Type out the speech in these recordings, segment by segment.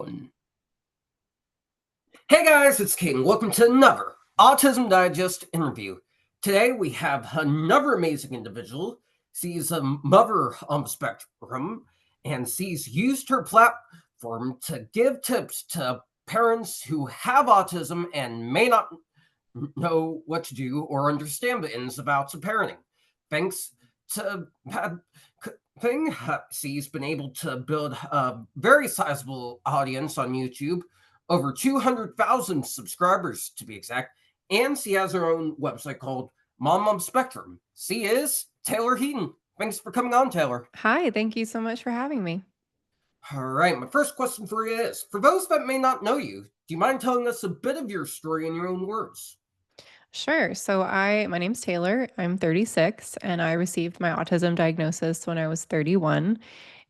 One. Hey guys, it's Heaton. Welcome to another Autism Digest interview. Today we have another amazing individual. She's a mother on the spectrum, and she's used her platform to give tips to parents who have autism and may not know what to do or understand the ins and outs of parenting. Thanks to that thing, she's been able to build a very sizable audience on YouTube, over 200,000 subscribers to be exact, and she has her own website called Mom on Spectrum. She is Taylor Heaton. Thanks for coming on, Taylor. Hi, thank you so much for having me. All right, my first question for you is, for those that may not know you, do you mind telling us a bit of your story in your own words? Sure. My name's Taylor. I'm 36 and I received my autism diagnosis when I was 31.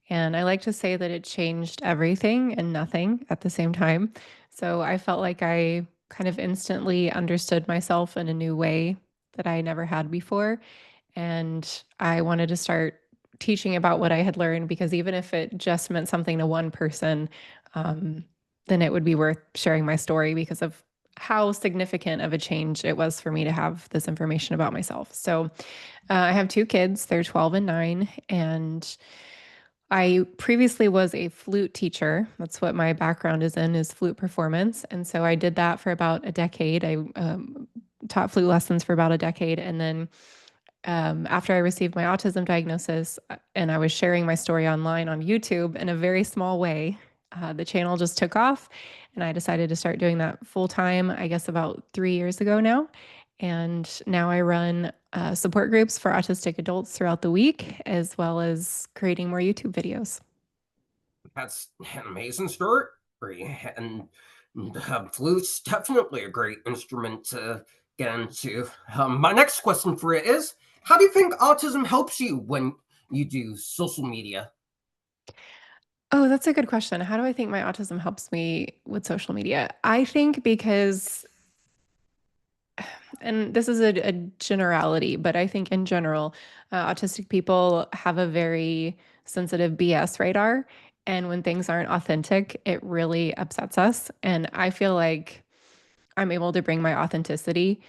And I like to say that it changed everything and nothing at the same time. So I felt like I kind of instantly understood myself in a new way that I never had before. And I wanted to start teaching about what I had learned because even if it just meant something to one person, um, then it would be worth sharing my story because of how significant of a change it was for me to have this information about myself. I have two kids, they're 12 and 9, and I previously was a flute teacher. That's what my background is flute performance. And so I did that for about a decade. I taught flute lessons for about a decade. And then after I received my autism diagnosis and I was sharing my story online on YouTube in a very small way, the channel just took off and I decided to start doing that full time, I guess about 3 years ago now. And now I run support groups for autistic adults throughout the week, as well as creating more YouTube videos. That's an amazing story. And flute's definitely a great instrument to get into. My next question for you is, how do you think autism helps you when you do social media? Oh, that's a good question. How do I think my autism helps me with social media? I think because and this is a generality, but I think in general, autistic people have a very sensitive BS radar. And when things aren't authentic, it really upsets us. And I feel like I'm able to bring my authenticity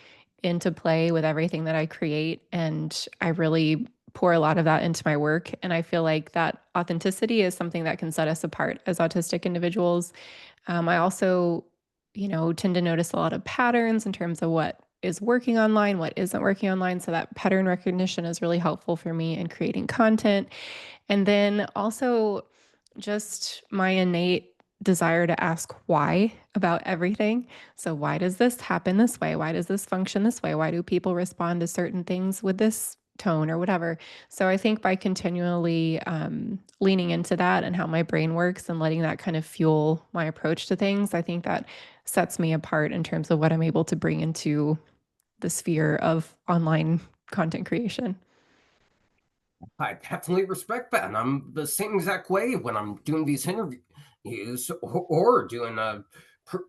into play with everything that I create. And I really pour a lot of that into my work. And I feel like that authenticity is something that can set us apart as autistic individuals. I also, tend to notice a lot of patterns in terms of what is working online, what isn't working online. So that pattern recognition is really helpful for me in creating content. And then also just my innate desire to ask why about everything. So, why does this happen this way? Why does this function this way? Why do people respond to certain things with this tone or whatever? So, I think by continually leaning into that and how my brain works and letting that kind of fuel my approach to things, I think that sets me apart in terms of what I'm able to bring into the sphere of online content creation. I definitely respect that. And I'm the same exact way when I'm doing these interviews or doing a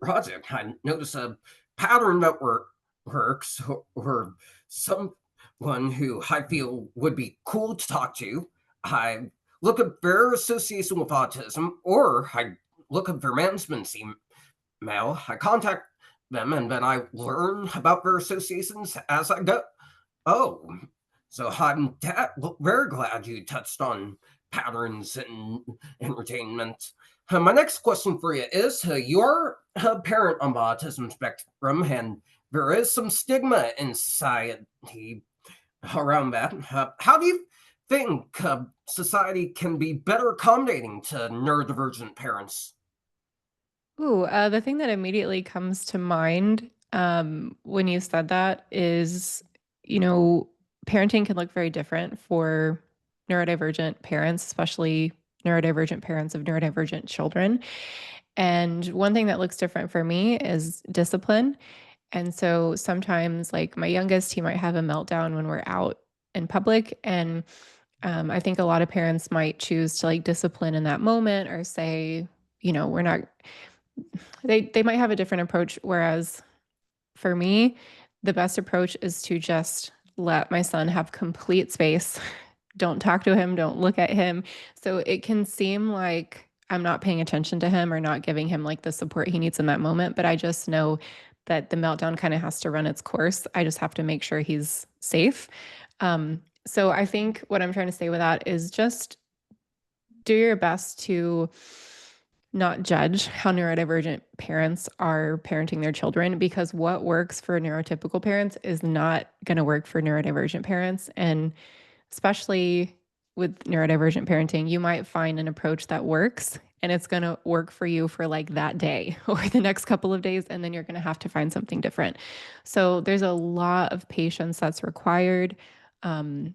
project. I notice a pattern that works, or someone who I feel would be cool to talk to. I look at their association with autism, or I look at their management's email. I contact them, and then I learn about their associations as I go. Oh, so I'm very glad you touched on patterns and entertainment. My next question for you is, you're a parent on the autism spectrum, and there is some stigma in society around that. How do you think society can be better accommodating to neurodivergent parents? The thing that immediately comes to mind when you said that is, you know, parenting can look very different for neurodivergent parents, especially neurodivergent parents of neurodivergent children. And one thing that looks different for me is discipline. And so sometimes, like my youngest, he might have a meltdown when we're out in public. And I think a lot of parents might choose to like discipline in that moment or say, we're not they might have a different approach. Whereas for me, the best approach is to just let my son have complete space. Don't talk to him, don't look at him. So it can seem like I'm not paying attention to him or not giving him like the support he needs in that moment, but I just know that the meltdown kind of has to run its course. I just have to make sure he's safe. So I think what I'm trying to say with that is just do your best to not judge how neurodivergent parents are parenting their children, because what works for neurotypical parents is not going to work for neurodivergent parents. And especially with neurodivergent parenting, you might find an approach that works and it's going to work for you for like that day or the next couple of days. And then you're going to have to find something different. So there's a lot of patience that's required. Um,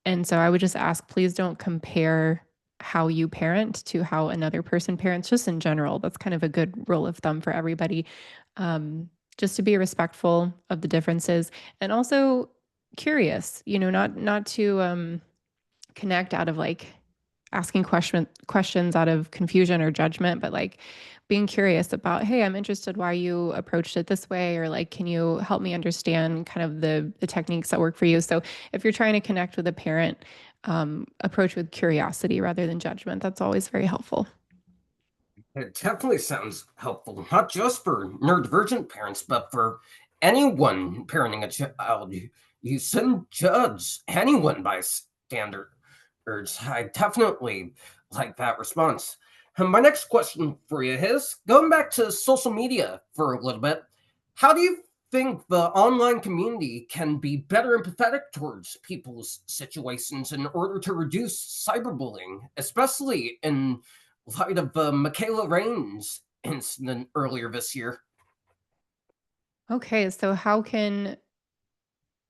and so I would just ask, please don't compare how you parent to how another person parents, just in general. That's kind of a good rule of thumb for everybody. Just to be respectful of the differences and also curious, not to connect out of like asking questions out of confusion or judgment, but like being curious about, hey, I'm interested why you approached it this way, or like, can you help me understand kind of the techniques that work for you? So if you're trying to connect with a parent, approach with curiosity rather than judgment. That's always very helpful. It definitely sounds helpful, not just for neurodivergent parents, but for anyone parenting a child. You shouldn't judge anyone by standards. I definitely like that response. And my next question for you is going back to social media for a little bit. How do you think the online community can be better empathetic towards people's situations in order to reduce cyberbullying, especially in light of the Michaela Rains incident earlier this year? Okay, so how can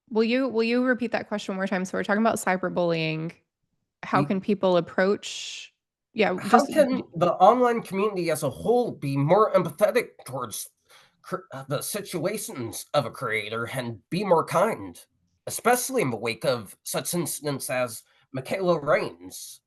will you repeat that question one more time? So we're talking about cyberbullying. How can people approach? Yeah, How just can the online community as a whole be more empathetic towards the situations of a creator and be more kind, especially in the wake of such incidents as Michaela Rains?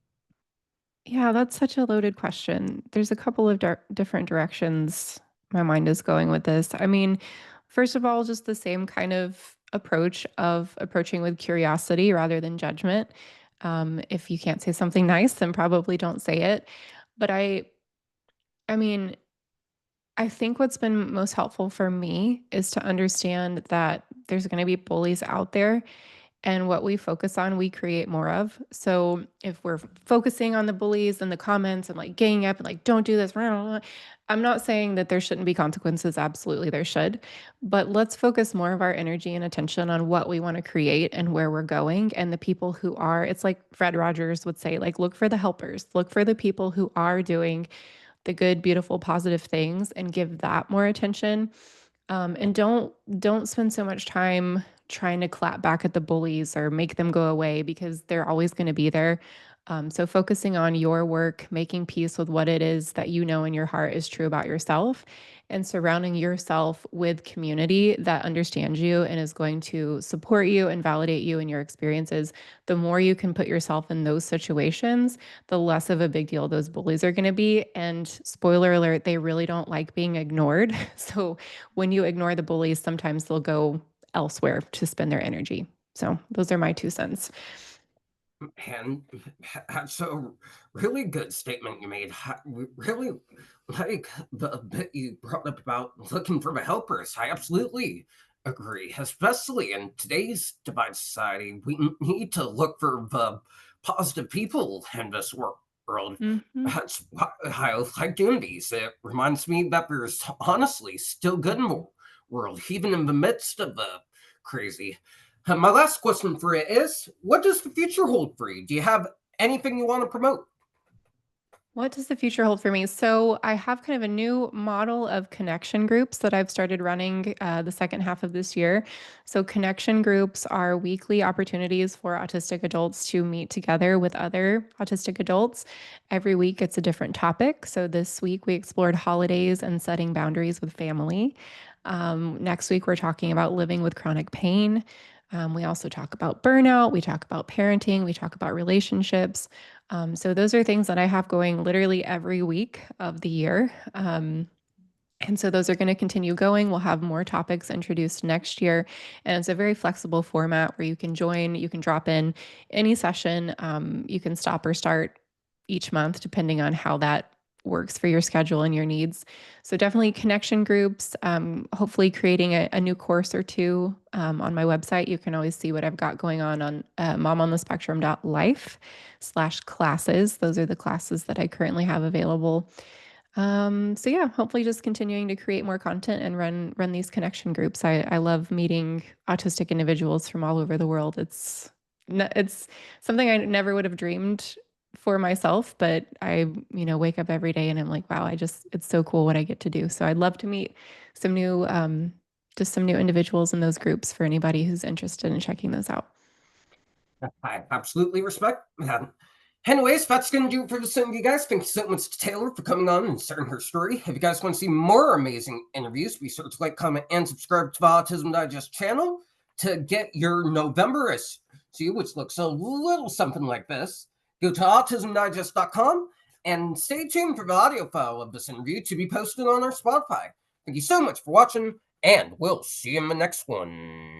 Yeah, that's such a loaded question. There's a couple of different directions my mind is going with this. I mean, first of all, just the same kind of approach of approaching with curiosity rather than judgment. If you can't say something nice, then probably don't say it. But I mean, I think what's been most helpful for me is to understand that there's going to be bullies out there, and what we focus on, we create more of. So if we're focusing on the bullies and the comments and like ganging up and like, don't do this, blah, blah, blah, I'm not saying that there shouldn't be consequences. Absolutely, there should. But let's focus more of our energy and attention on what we want to create and where we're going. And the people who are, it's like Fred Rogers would say, like, look for the helpers, look for the people who are doing the good, beautiful, positive things and give that more attention. And don't spend so much time trying to clap back at the bullies or make them go away, because they're always going to be there. So focusing on your work, making peace with what it is that you know in your heart is true about yourself, and surrounding yourself with community that understands you and is going to support you and validate you and your experiences. The more you can put yourself in those situations, the less of a big deal those bullies are going to be. And spoiler alert, they really don't like being ignored. So when you ignore the bullies, sometimes they'll go elsewhere to spend their energy. So those are my 2 cents. And that's a really good statement you made. Really like the bit you brought up about looking for the helpers. I absolutely agree, especially in today's divided society. We need to look for the positive people in this world. Hmm. That's why I like doing these. It reminds me that there's honestly still good in the world, even in the midst of the crazy. My last question for you is, what does the future hold for you? Do you have anything you want to promote? What does the future hold for me? So, I have kind of a new model of connection groups that I've started running the second half of this year. So, connection groups are weekly opportunities for autistic adults to meet together with other autistic adults. Every week, it's a different topic. So, this week, we explored holidays and setting boundaries with family. Next week, we're talking about living with chronic pain. We also talk about burnout, we talk about parenting, we talk about relationships. So those are things that I have going literally every week of the year. And so those are going to continue going. We'll have more topics introduced next year. And it's a very flexible format where you can join, you can drop in any session. You can stop or start each month, depending on how that works for your schedule and your needs. So definitely connection groups, hopefully creating a new course or two on my website. You can always see what I've got going on momonthespectrum.life/classes. Those are the classes that I currently have available. So yeah, hopefully just continuing to create more content and run these connection groups. I love meeting autistic individuals from all over the world. It's something I never would have dreamed for myself, but I, wake up every day and I'm like, wow, it's so cool what I get to do. So I'd love to meet some new, just some new individuals in those groups for anybody who's interested in checking those out. I absolutely respect that. Anyways, that's going to do it for this interview, guys. Thank you so much to Taylor for coming on and sharing her story. If you guys want to see more amazing interviews, be sure to like, comment, and subscribe to the Autism Digest channel to get your November issue, which looks a little something like this. Go to autismdigest.com and stay tuned for the audio file of this interview to be posted on our Spotify. Thank you so much for watching, and we'll see you in the next one.